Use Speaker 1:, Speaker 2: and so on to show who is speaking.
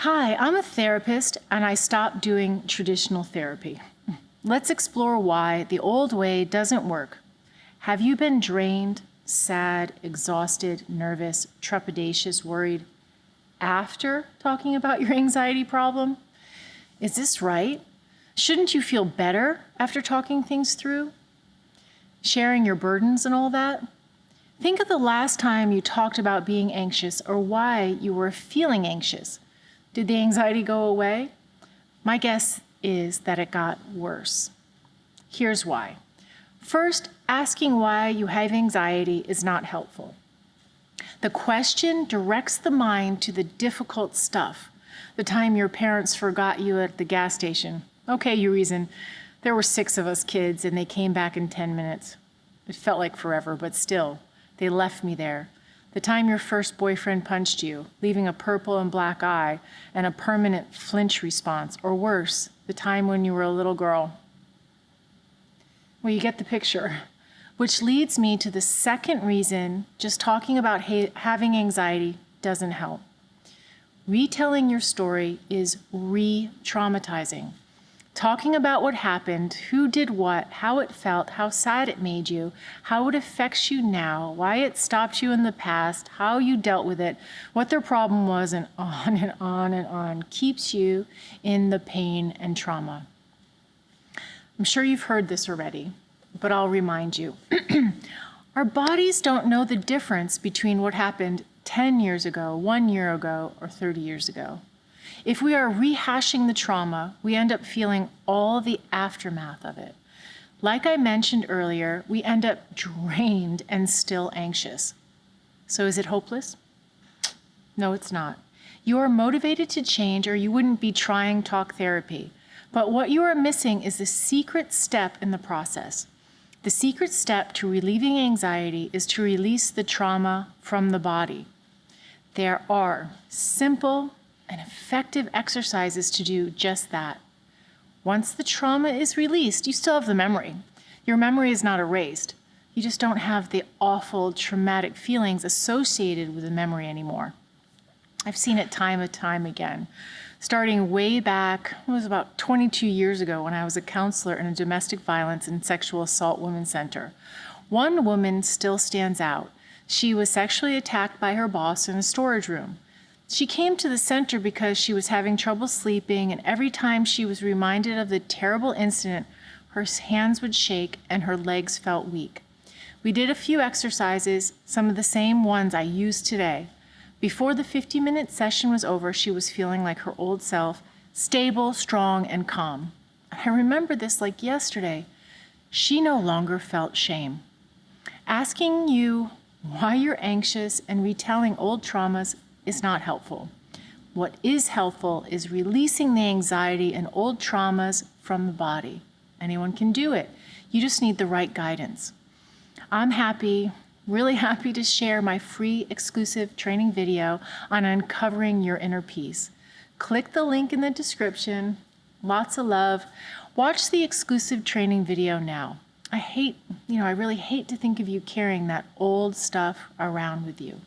Speaker 1: Hi, I'm a therapist and I stopped doing traditional therapy. Let's explore why the old way doesn't work. Have you been drained, sad, exhausted, nervous, trepidatious, worried after talking about your anxiety problem? Is this right? Shouldn't you feel better after talking things through? Sharing your burdens and all that? Think of the last time you talked about being anxious or why you were feeling anxious. Did the anxiety go away? My guess is that it got worse. Here's why. First, asking why you have anxiety is not helpful. The question directs the mind to the difficult stuff. The time your parents forgot you at the gas station. Okay, you reason. There were 6 of us kids and they came back in 10 minutes. It felt like forever, but still, they left me there. The time your first boyfriend punched you, leaving a purple and black eye and a permanent flinch response, or worse, the time when you were a little girl. Well, you get the picture. Which leads me to the second reason just talking about having anxiety doesn't help. Retelling your story is re-traumatizing. Talking about what happened, who did what, how it felt, how sad it made you, how it affects you now, why it stopped you in the past, how you dealt with it, what their problem was, and on and on and on, keeps you in the pain and trauma. I'm sure you've heard this already, but I'll remind you. Our bodies don't know the difference between what happened 10 years ago, 1 year ago, or 30 years ago. If we are rehashing the trauma, we end up feeling all the aftermath of it. Like I mentioned earlier, we end up drained and still anxious. So is it hopeless? No, it's not. You are motivated to change or you wouldn't be trying talk therapy. But what you are missing is the secret step in the process. The secret step to relieving anxiety is to release the trauma from the body. There are simple and effective exercises to do just that. Once the trauma is released, you still have the memory. Your memory is not erased. You just don't have the awful, traumatic feelings associated with the memory anymore. I've seen it time and time again. Starting way back, it was about 22 years ago when I was a counselor in a domestic violence and sexual assault women's center. One woman still stands out. She was sexually attacked by her boss in a storage room. She came to the center because she was having trouble sleeping, and every time she was reminded of the terrible incident, her hands would shake and her legs felt weak. We did a few exercises, some of the same ones I use today. Before the 50-minute session was over, she was feeling like her old self, stable, strong, and calm. I remember this like yesterday. She no longer felt shame. Asking you why you're anxious and retelling old traumas is not helpful. What is helpful is releasing the anxiety and old traumas from the body. Anyone can do it. You just need the right guidance. I'm really happy to share my free exclusive training video on uncovering your inner peace. Click the link in the description. Lots of love. Watch the exclusive training video now. I really hate to think of you carrying that old stuff around with you.